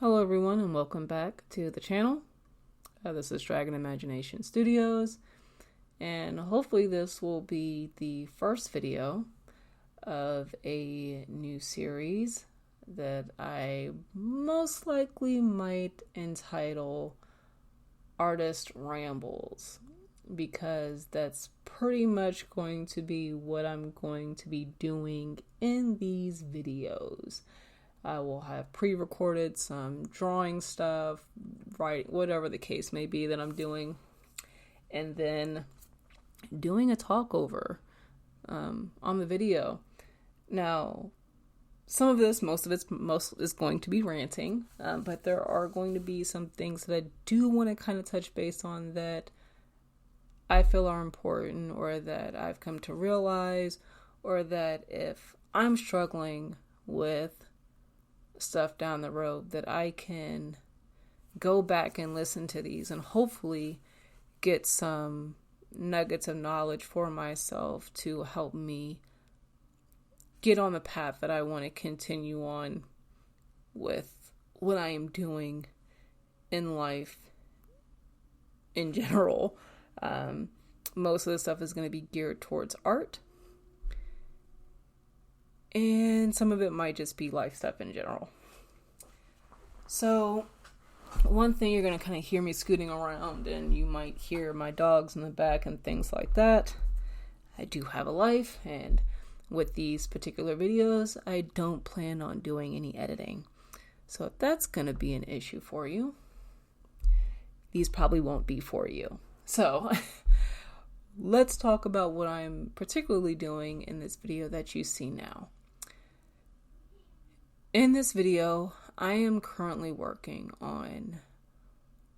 Hello everyone and welcome back to the channel. This is Dragon Imagination Studios, and hopefully this will be the first video of a new series that I most likely might entitle Artist Rambles, because that's pretty much going to be what I'm going to be doing in these videos. I will have pre-recorded some drawing stuff, writing, whatever the case may be that I'm doing, and then doing a talk over on the video. Now, most of it is going to be ranting, but there are going to be some things that I do want to kind of touch base on that I feel are important, or that I've come to realize, or that if I'm struggling with stuff down the road, that I can go back and listen to these and hopefully get some nuggets of knowledge for myself to help me get on the path that I want to continue on with what I am doing in life in general. Most of the stuff is going to be geared towards art, and some of it might just be life stuff in general. So, one thing, you're going to kind of hear me scooting around, and you might hear my dogs in the back and things like that. I do have a life, and with these particular videos, I don't plan on doing any editing. So if that's going to be an issue for you, these probably won't be for you. So, let's talk about what I'm particularly doing in this video that you see now. In this video, I am currently working on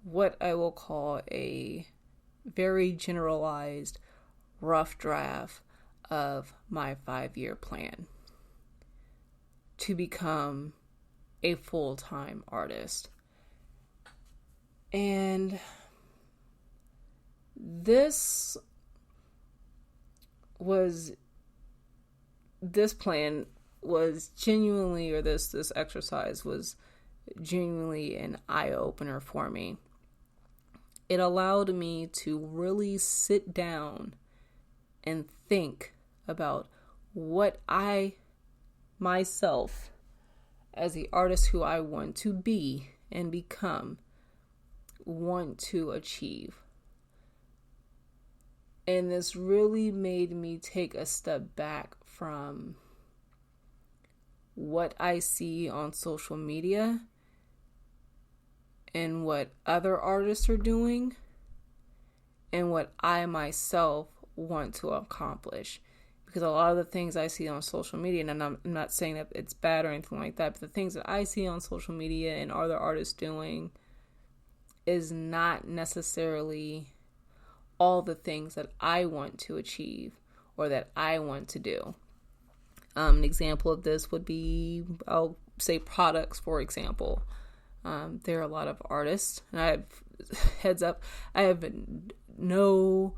what I will call a very generalized rough draft of my 5-year plan to become a full-time artist. And this plan was genuinely, or this exercise was genuinely an eye-opener for me. It allowed me to really sit down and think about what I, myself, as the artist who I want to be and become, want to achieve. And this really made me take a step back from what I see on social media and what other artists are doing and what I myself want to accomplish. Because a lot of the things I see on social media, and I'm not saying that it's bad or anything like that, but the things that I see on social media and other artists doing is not necessarily all the things that I want to achieve or that I want to do. An example of this would be, I'll say products, for example. There are a lot of artists, and I have, heads up, I have no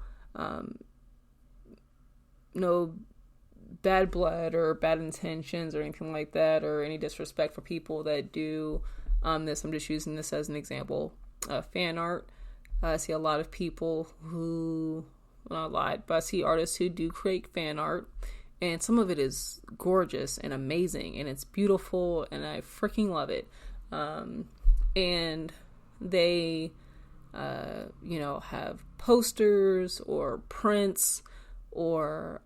bad blood or bad intentions or anything like that, or any disrespect for people that do this. I'm just using this as an example. Fan art. I see a lot of people who, well, not a lot, but I see artists who do create fan art. And some of it is gorgeous and amazing, and it's beautiful, and I freaking love it. And they, have posters or prints or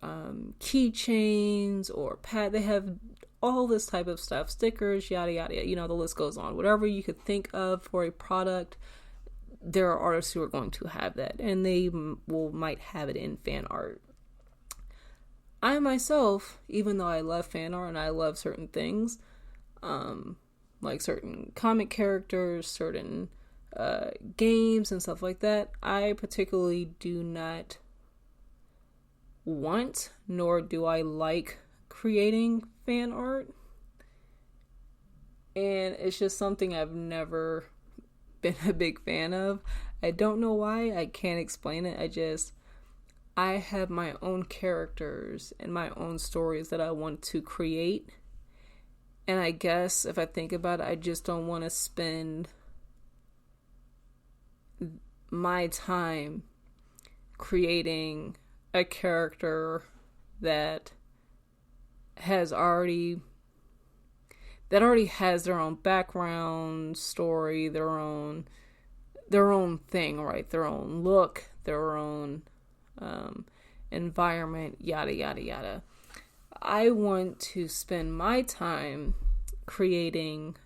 keychains or they have all this type of stuff, stickers, yada, yada, the list goes on. Whatever you could think of for a product, there are artists who are going to have that, and they might have it in fan art. I myself, even though I love fan art and I love certain things, like certain comic characters, certain games and stuff like that, I particularly do not want, nor do I like creating fan art. And it's just something I've never been a big fan of. I don't know why. I can't explain it. I have my own characters and my own stories that I want to create, And I guess if I think about it, I just don't want to spend my time creating a character that already has their own background story, their own thing, right? Their own look, their own environment, yada yada yada. I want to spend my time creating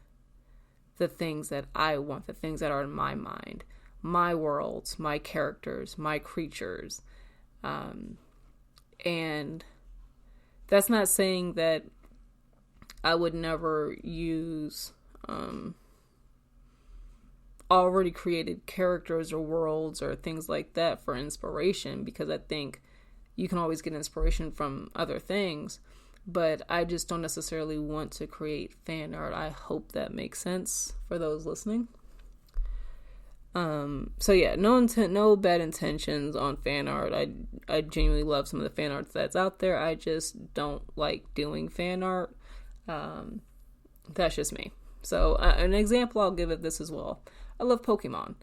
the things that I want, the things that are in my mind, my worlds, my characters, my creatures. And that's not saying that I would never use already created characters or worlds or things like that for inspiration, because I think you can always get inspiration from other things, but I just don't necessarily want to create fan art. I hope that makes sense for those listening. So yeah, no bad intentions on fan art. I genuinely love some of the fan art that's out there. I just don't like doing fan art. That's just me. So an example I'll give of this as well. I love Pokemon.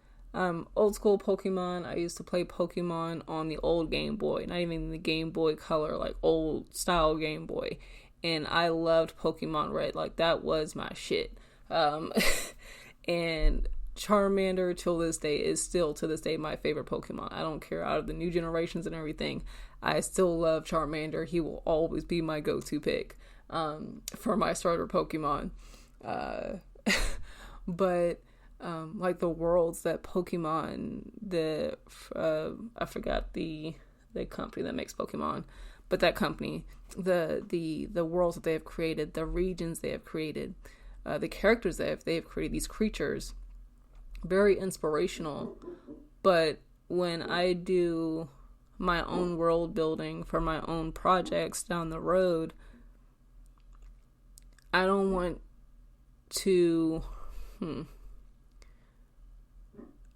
Old school Pokemon. I used to play Pokemon on the old Game Boy, not even the Game Boy Color, like old style Game Boy. And I loved Pokemon Red. Like, that was my shit. And Charmander till this day is still to this day my favorite Pokemon. I don't care, out of the new generations and everything, I still love Charmander. He will always be my go-to pick for my starter Pokemon. But like the worlds that Pokemon, I forgot the company that makes Pokemon, but that company, the worlds that they have created, the regions they have created, the characters that they have created, these creatures, very inspirational. But when I do my own world building for my own projects down the road, I don't want to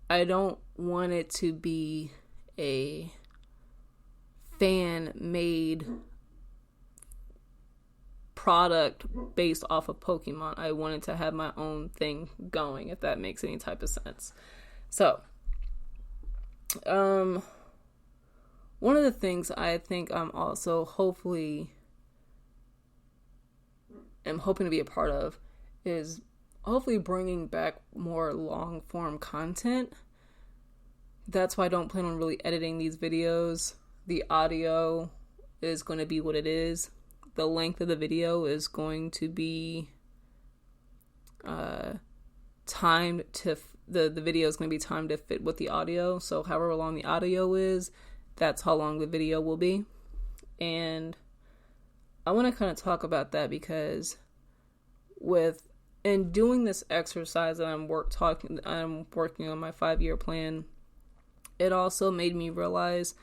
I don't want it to be a fan-made product based off of Pokemon. I wanted to have my own thing going, if that makes any type of sense. So, one of the things I think I'm also hoping to be a part of is hopefully bringing back more long form content. That's why I don't plan on really editing these videos. The audio is going to be what it is. The length of the video is going to be timed to the video is going to be timed to fit with the audio. So however long the audio is, that's how long the video will be. And I want to kind of talk about that, because in doing this exercise that I'm working on my 5-year plan, it also made me realize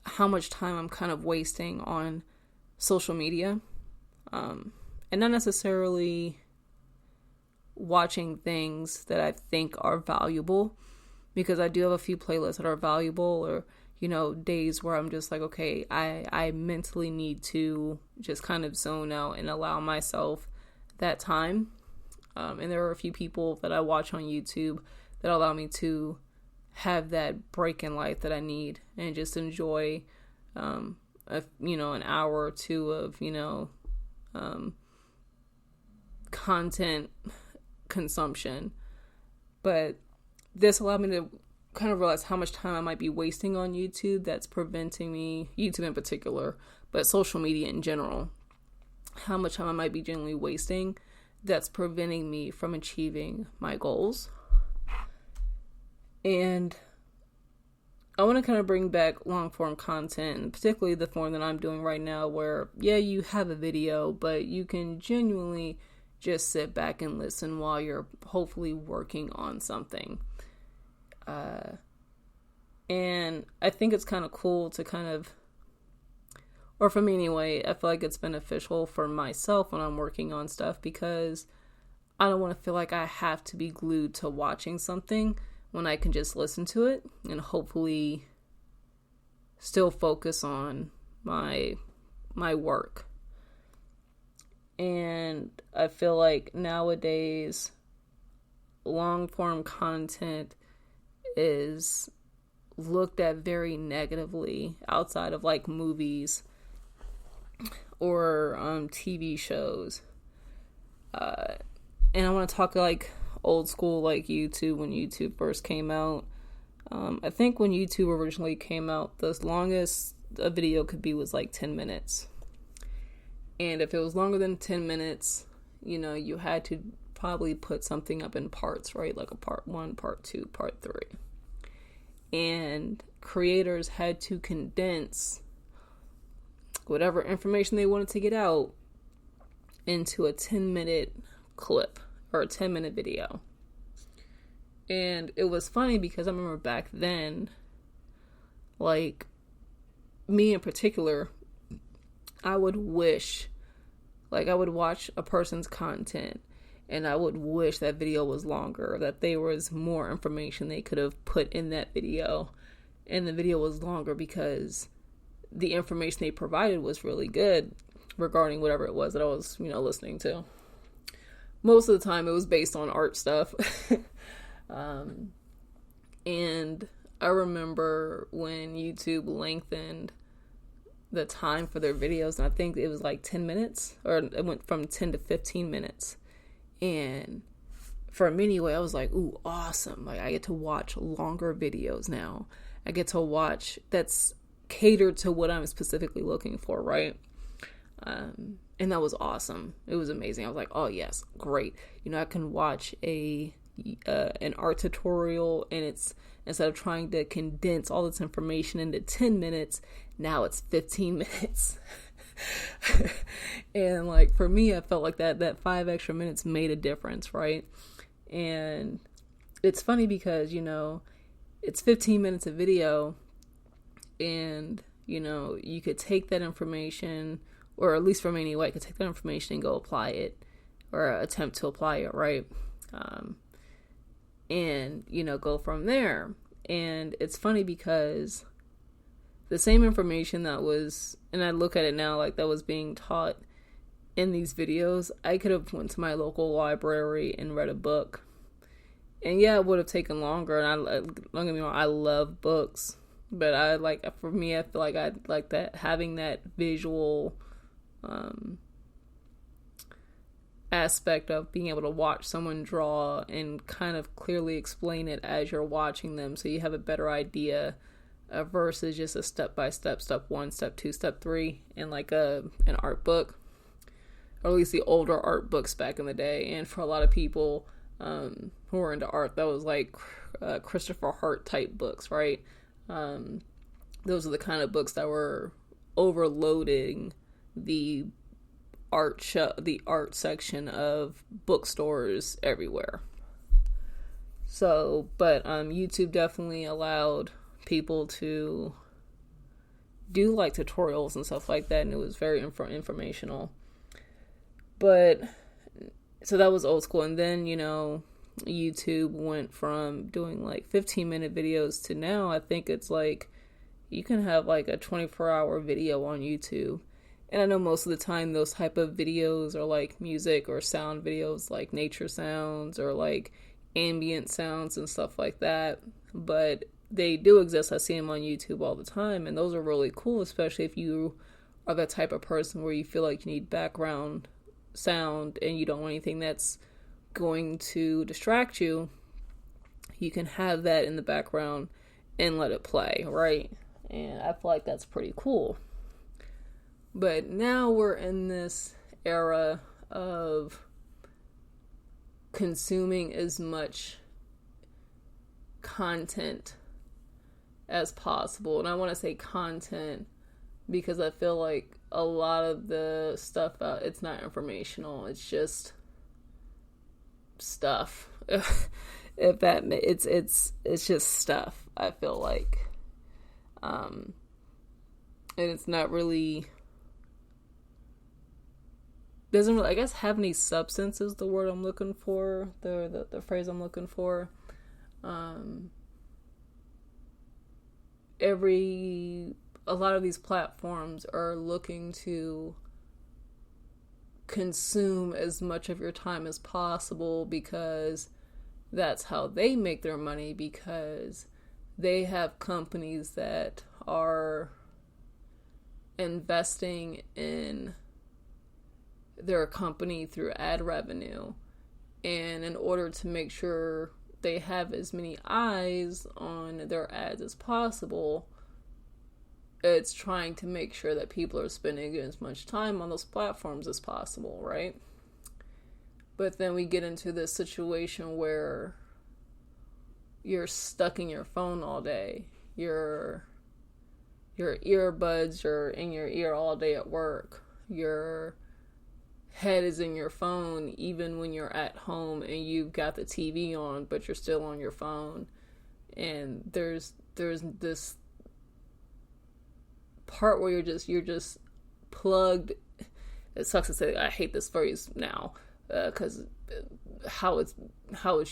how much time I'm kind of wasting on social media, and not necessarily watching things that I think are valuable, because I do have a few playlists that are valuable, or days where I'm just like, okay, I mentally need to just kind of zone out and allow myself that time. And there are a few people that I watch on YouTube that allow me to have that break in life that I need, and just enjoy an hour or two of content consumption. But this allowed me to kind of realize how much time I might be wasting on YouTube that's preventing me, YouTube in particular, but social media in general, how much time I might be generally wasting that's preventing me from achieving my goals. And I want to kind of bring back long form content, and particularly the form that I'm doing right now, where, yeah, you have a video, but you can genuinely just sit back and listen while you're hopefully working on something. And I think it's kind of cool to kind of, or for me anyway, I feel like it's beneficial for myself when I'm working on stuff, because I don't want to feel like I have to be glued to watching something when I can just listen to it and hopefully still focus on my work. And I feel like nowadays long form content is looked at very negatively outside of like movies or TV shows. And I want to talk like old school, like YouTube, when YouTube first came out. I think when YouTube originally came out, the longest a video could be was like 10 minutes. And if it was longer than 10 minutes, you know, you had to probably put something up in parts, right? Like a part 1, part 2, part 3. And creators had to condense whatever information they wanted to get out into a 10-minute clip or a 10-minute video. And it was funny because I remember back then, like, me in particular, I would wish, like, I would watch a person's content and I would wish that video was longer, that there was more information they could have put in that video and the video was longer because the information they provided was really good regarding whatever it was that I was, you know, listening to. Most of the time it was based on art stuff. And I remember when YouTube lengthened the time for their videos, and I think it was like 10 minutes, or it went from 10 to 15 minutes. And for me anyway, I was like, ooh, awesome. Like, I get to watch longer videos now. I get to watch that's catered to what I'm specifically looking for, right? And that was awesome. It was amazing. I was like, oh yes, great. You know, I can watch an art tutorial, and it's, instead of trying to condense all this information into 10 minutes, now it's 15 minutes. And like, for me, I felt like that 5 extra minutes made a difference, right? And it's funny because, you know, it's 15 minutes of video, and, you know, you could take that information, or at least for me anyway, I could take that information and go apply it, or attempt to apply it, right? And, you know, go from there. And it's funny because the same information that was, and I look at it now like that was being taught in these videos, I could have went to my local library and read a book. And yeah, it would have taken longer. And don't get me wrong, I love books, but I like, for me, I feel like I like that, having that visual aspect of being able to watch someone draw and kind of clearly explain it as you're watching them, so you have a better idea versus just a step-by-step, step 1, step 2, step 3 in like an art book, or at least the older art books back in the day. And for a lot of people who were into art, that was like Christopher Hart type books, right? Those are the kind of books that were overloading the art section of bookstores everywhere. So, but YouTube definitely allowed people to do like tutorials and stuff like that, and it was very informational. But so that was old school. And then, you know, YouTube went from doing like 15-minute videos to now I think it's like you can have like a 24-hour video on YouTube. And I know most of the time those type of videos are like music or sound videos, like nature sounds or like ambient sounds and stuff like that. But they do exist. I see them on YouTube all the time, and those are really cool, especially if you are the type of person where you feel like you need background sound and you don't want anything that's going to distract you. You can have that in the background and let it play, right? And I feel like that's pretty cool. But now we're in this era of consuming as much content as possible. And I want to say content because I feel like a lot of the stuff it's not informational. It's just stuff. If that it's just stuff, I feel like. And it's not really, doesn't really, I guess, have any substance is the word I'm looking for, the phrase I'm looking for. A lot of these platforms are looking to consume as much of your time as possible, because that's how they make their money, because they have companies that are investing in their company through ad revenue. And in order to make sure they have as many eyes on their ads as possible, it's trying to make sure that people are spending as much time on those platforms as possible, right? But then we get into this situation where you're stuck in your phone all day. Your earbuds are in your ear all day at work. Your head is in your phone even when you're at home and you've got the TV on, but you're still on your phone. And there's this part where you're just plugged. It sucks to say, I hate this phrase now, because how it's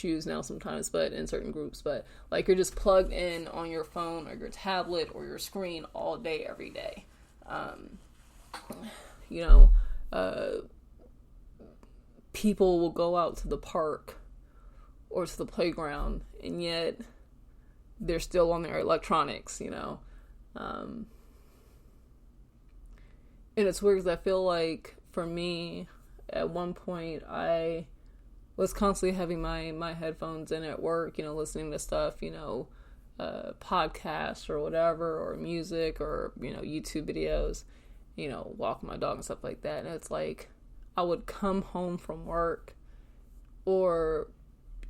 used now sometimes, but in certain groups, but like you're just plugged in on your phone or your tablet or your screen all day, every day. People will go out to the park or to the playground, and yet they're still on their electronics, And it's weird because I feel like, for me, at one point, I was constantly having my headphones in at work, listening to stuff, podcasts or whatever, or music, or, YouTube videos, walking my dog and stuff like that. And it's like, I would come home from work, or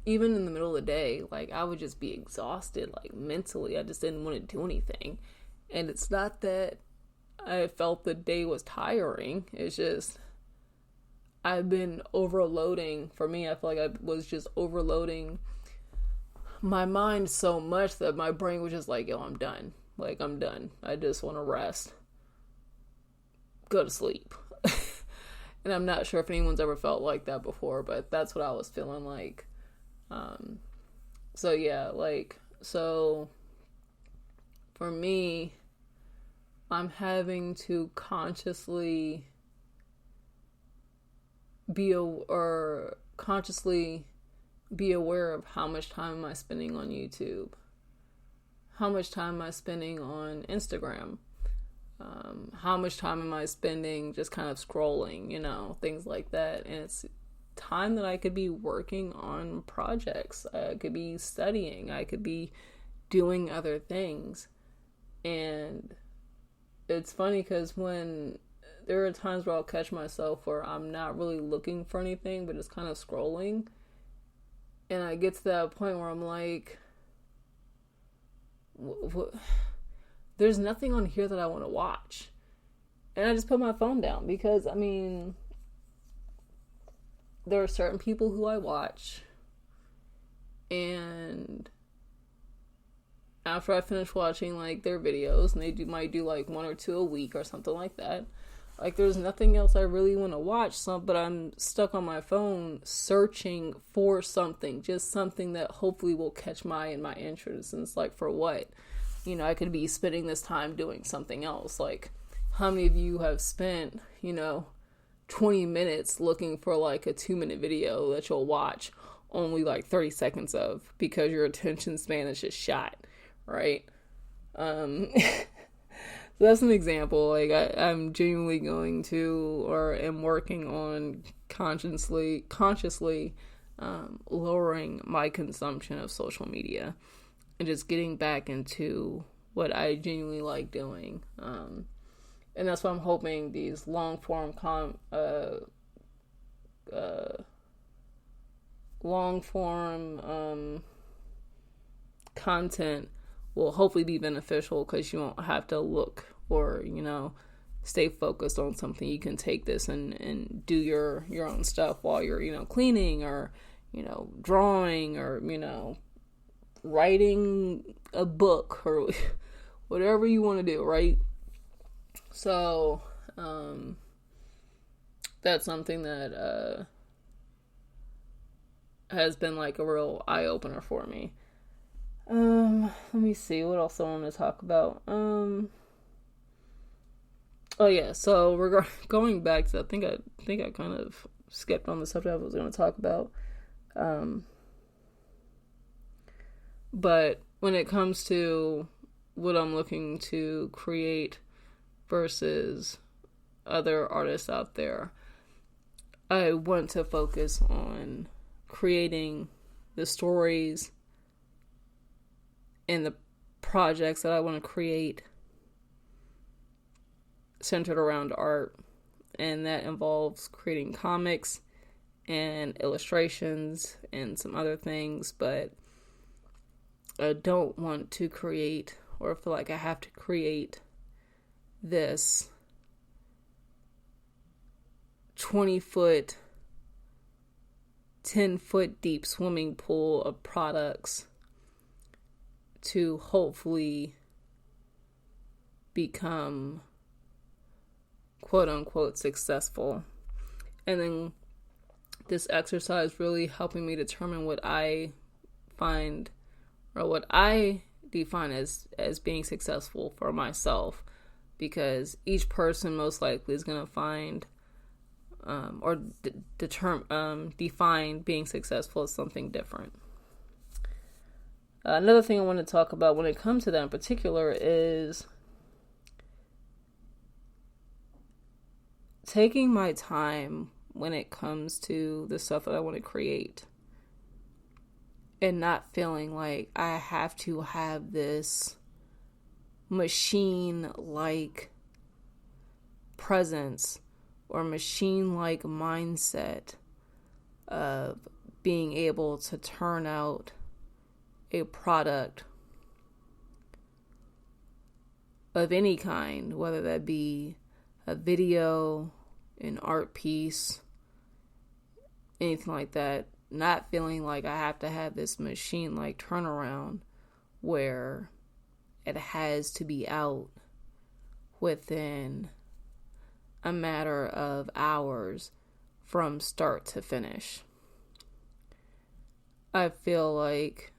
even in the middle of the day, like, I would just be exhausted, like, mentally. I just didn't want to do anything. And it's not that I felt the day was tiring. It's just, I've been overloading. For me, I feel like I was just overloading my mind so much that my brain was just like, yo, I'm done. Like, I'm done. I just want to rest. Go to sleep. And I'm not sure if anyone's ever felt like that before, but that's what I was feeling like. So for me, I'm having to consciously be aware of how much time am I spending on YouTube, how much time am I spending on Instagram, how much time am I spending just kind of scrolling, things like that. And it's time that I could be working on projects, I could be studying, I could be doing other things. And it's funny because when there are times where I'll catch myself where I'm not really looking for anything, but just kind of scrolling. And I get to that point where I'm like, there's nothing on here that I want to watch. And I just put my phone down because, there are certain people who I watch, and after I finish watching, like, their videos, and they might do like 1 or 2 a week or something like that, like, there's nothing else I really want to watch, but I'm stuck on my phone searching for something, just something that hopefully will catch my interest. And it's like, for what? I could be spending this time doing something else. Like, how many of you have spent, 20 minutes looking for like a 2-minute video that you'll watch only like 30 seconds of because your attention span is just shot, right? So that's an example. Like, I'm genuinely going to, or am working on consciously lowering my consumption of social media and just getting back into what I genuinely like doing. And that's why I'm hoping these long-form content will hopefully be beneficial, because you won't have to look or, stay focused on something. You can take this and do your own stuff while you're, cleaning or, drawing or, writing a book or whatever you want to do, right? So, that's something that, has been like a real eye-opener for me. Let me see what else I want to talk about. Oh yeah, so we're going back to, I think I kind of skipped on the subject I was going to talk about. But when it comes to what I'm looking to create versus other artists out there, I want to focus on creating the stories and the projects that I want to create centered around art. And that involves creating comics and illustrations and some other things, but I don't want to create or feel like I have to create this 20-foot, 10-foot deep swimming pool of products to hopefully become quote unquote successful. And then this exercise really helping me determine what I find or what I define as being successful for myself, because each person most likely is going to find define being successful as something different. Another thing I want to talk about when it comes to that in particular is taking my time when it comes to the stuff that I want to create and not feeling like I have to have this machine-like presence or machine-like mindset of being able to turn out a product of any kind, whether that be a video, an art piece, anything like that. Not feeling like I have to have this machine-like turnaround where it has to be out within a matter of hours from start to finish. I feel like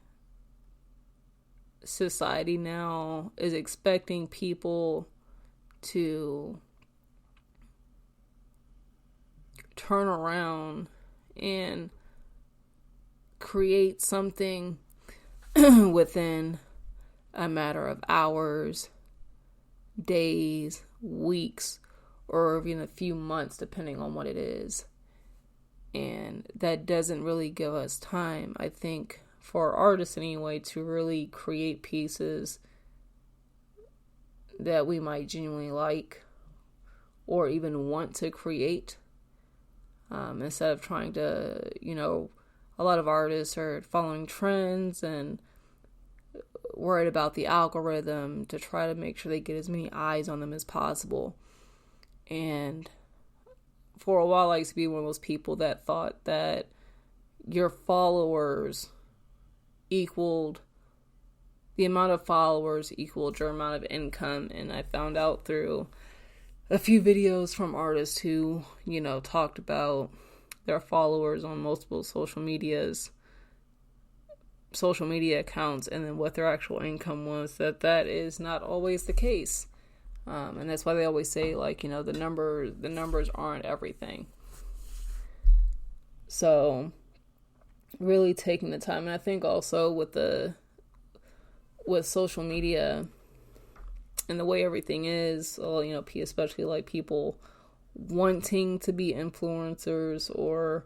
society now is expecting people to turn around and create something within a matter of hours, days, weeks, or even a few months, depending on what it is. And that doesn't really give us time, I think, for artists anyway, to really create pieces that we might genuinely like or even want to create. Instead of trying to, a lot of artists are following trends and worried about the algorithm to try to make sure they get as many eyes on them as possible. And for a while, I used to be one of those people that thought that your followers equaled the amount of followers equaled your amount of income. And I found out through a few videos from artists who, talked about their followers on multiple social media accounts and then what their actual income was, that is not always the case. And that's why they always say, the numbers aren't everything. So really taking the time, and I think also with social media and the way everything is, especially people wanting to be influencers, or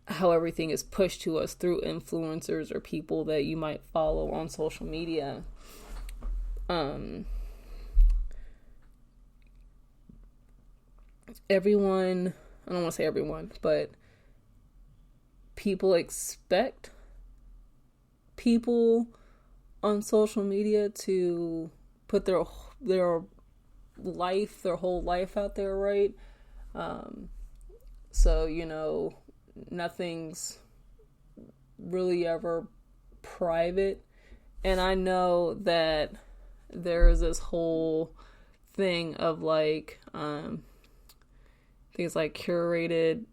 how everything is pushed to us through influencers or people that you might follow on social media. Everyone, I don't want to say everyone, but people expect people on social media to put their whole life out there, right? So, nothing's really ever private. And I know that there's this whole thing of things like curated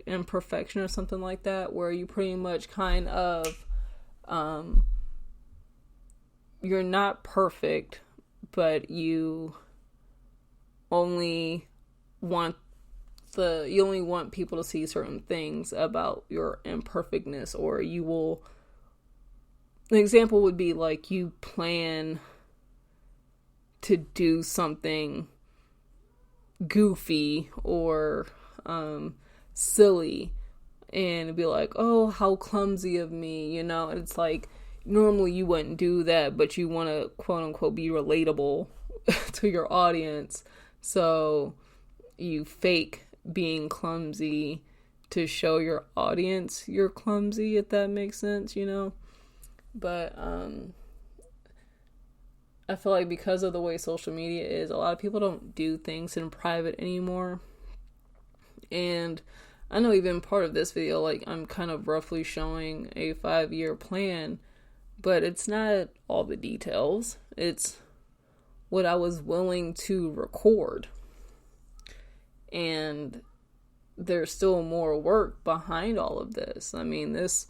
imperfection or something like that, where you pretty much kind of you're not perfect, but you only want people to see certain things about your imperfectness, or an example would be like you plan to do something goofy or silly, and be like, oh, how clumsy of me, and it's like, normally you wouldn't do that, but you want to quote unquote be relatable to your audience, so you fake being clumsy to show your audience you're clumsy, if that makes sense, but I feel like because of the way social media is, a lot of people don't do things in private anymore. And I know even part of this video, like, I'm kind of roughly showing a 5-year plan, but it's not all the details. It's what I was willing to record. And there's still more work behind all of this. I mean, this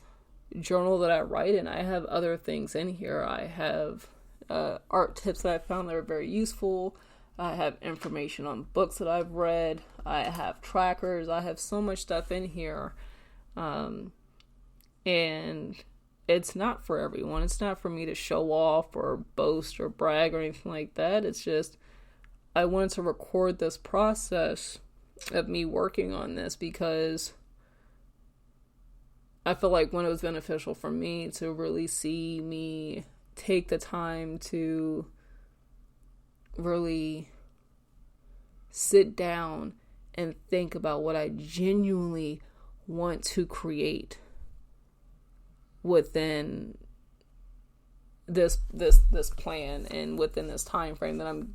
journal that I write in, I have other things in here. I have art tips that I found that are very useful. I have information on books that I've read. I have trackers. I have so much stuff in here. And it's not for everyone. It's not for me to show off or boast or brag or anything like that. It's just, I wanted to record this process of me working on this because I feel like when it was beneficial for me to really see me take the time to really sit down and think about what I genuinely want to create within this plan and within this time frame that I'm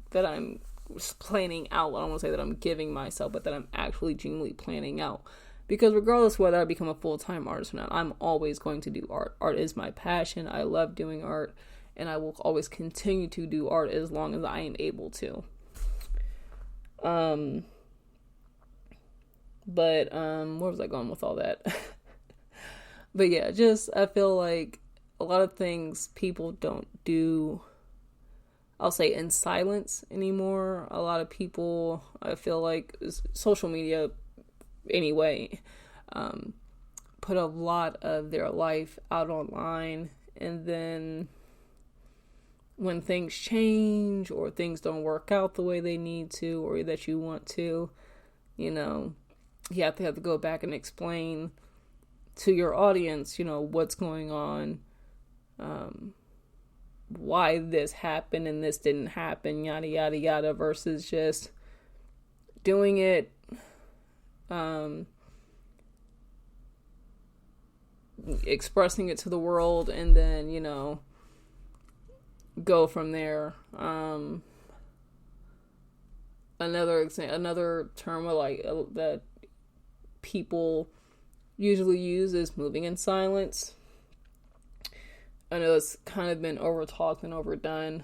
planning out. I don't want to say that I'm giving myself, but that I'm actually genuinely planning out. Because regardless whether I become a full-time artist or not, I'm always going to do art. Art is my passion. I love doing art, and I will always continue to do art as long as I am able to. But where was I going with all that? But yeah, just, I feel like a lot of things people don't do, I'll say, in silence anymore. A lot of people, I feel like, social media anyway, put a lot of their life out online, and then when things change or things don't work out the way they need to or that you want to, you have to go back and explain to your audience, what's going on, why this happened and this didn't happen, yada, yada, yada, versus just doing it, expressing it to the world, and then, go from there. Another term that people usually use is moving in silence. I know it's kind of been overtalked and overdone,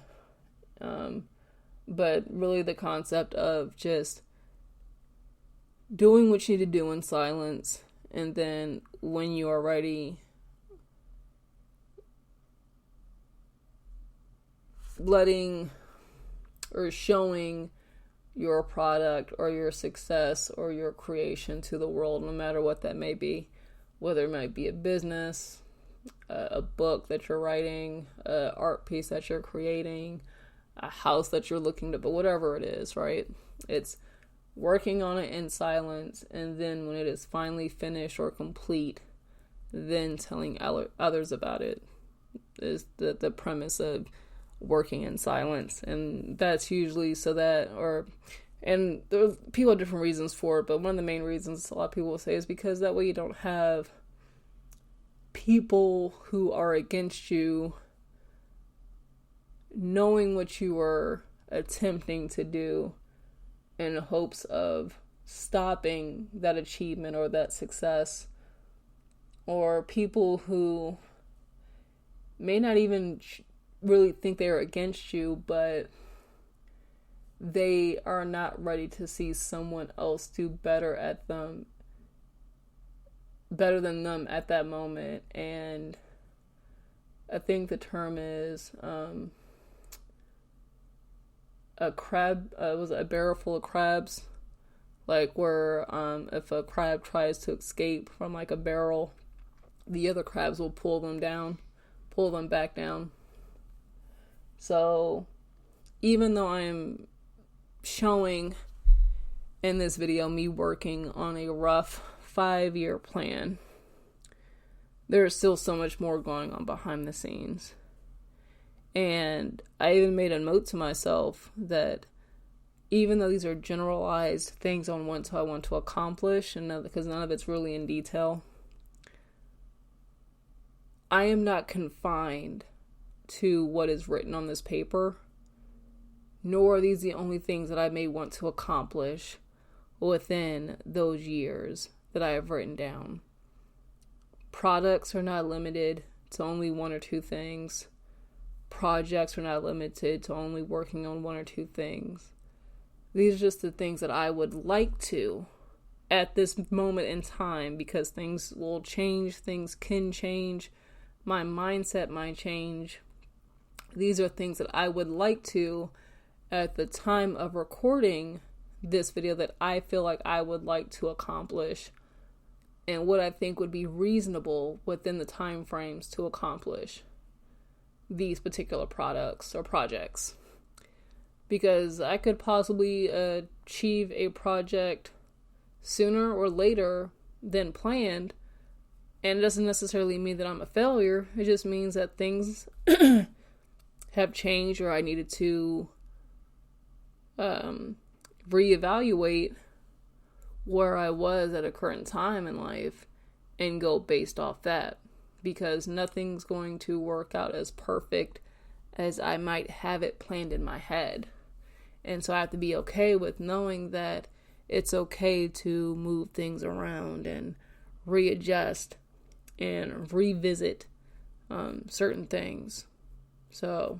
but really the concept of just doing what you need to do in silence, and then when you are ready, letting or showing your product or your success or your creation to the world, no matter what that may be, whether it might be a business, a book that you're writing, an art piece that you're creating, a house that you're looking to, but whatever it is, right? It's working on it in silence, and then when it is finally finished or complete, then telling others about it is the premise of working in silence. And that's usually and there's people have different reasons for it, but one of the main reasons a lot of people will say is because that way you don't have people who are against you knowing what you are attempting to do in hopes of stopping that achievement or that success, or people who may not even really think they're against you, but they are not ready to see someone else do better than them at that moment. And I think the term is a crab, was a barrel full of crabs, like where if a crab tries to escape from like a barrel, the other crabs will pull them back down. So even though I am showing in this video me working on a rough 5-year plan, there is still so much more going on behind the scenes. And I even made a note to myself that even though these are generalized things on what I want to accomplish, and because none of it's really in detail, I am not confined to what is written on this paper, nor are these the only things that I may want to accomplish within those years that I have written down. Products are not limited to only 1 or 2 things. Projects are not limited to only working on 1 or 2 things. These are just the things that I would like to at this moment in time, because things will change, things can change, my mindset might change. These are things that I would like to, at the time of recording this video, that I feel like I would like to accomplish, and what I think would be reasonable within the time frames to accomplish these particular products or projects. Because I could possibly achieve a project sooner or later than planned, and it doesn't necessarily mean that I'm a failure. It just means that things have changed, or I needed to reevaluate where I was at a current time in life and go based off that, because nothing's going to work out as perfect as I might have it planned in my head. And so I have to be okay with knowing that it's okay to move things around and readjust and revisit certain things. So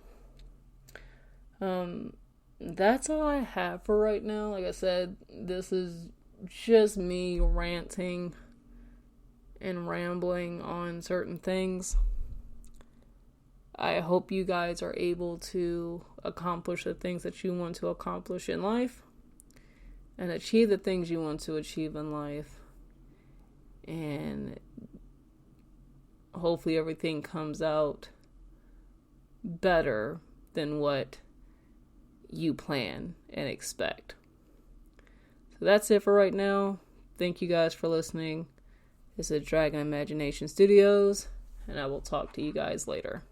that's all I have for right now. Like I said, this is just me ranting and rambling on certain things. I hope you guys are able to accomplish the things that you want to accomplish in life and achieve the things you want to achieve in life. And hopefully everything comes out better than what you plan and expect. So that's it for right now. Thank you guys for listening. This is Dragon Imagination Studios, and I will talk to you guys later.